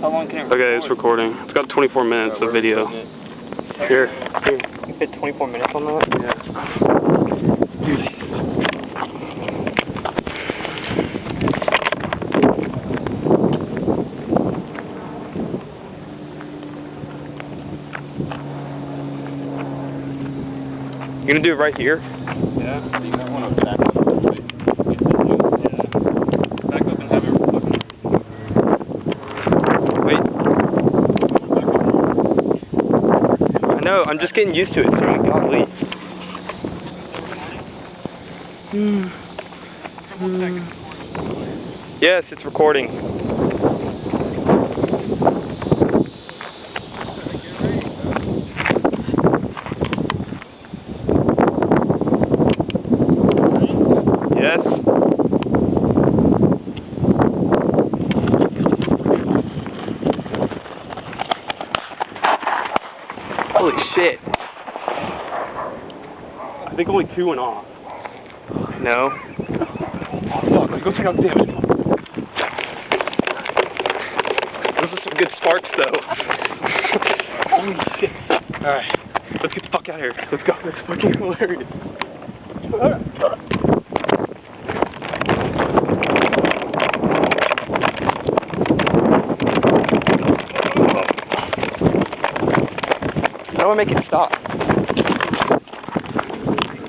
How long can it record? Okay, it's recording. It's got 24 minutes of video. Here. You fit 24 minutes on that? Yeah. You gonna do it right here? Yeah. You might want to back up a little bit. Yeah. Back up and have it fucking... Wait. I know, I'm just getting used to it, so golly. Yes, it's recording. Yes. Holy shit. I think only 2 went off. No. Oh, fuck, go check out the damage. Those are some good sparks, though. Holy shit. Alright, let's get the fuck out of here. Let's go. That's fucking hilarious. How do I make it stop?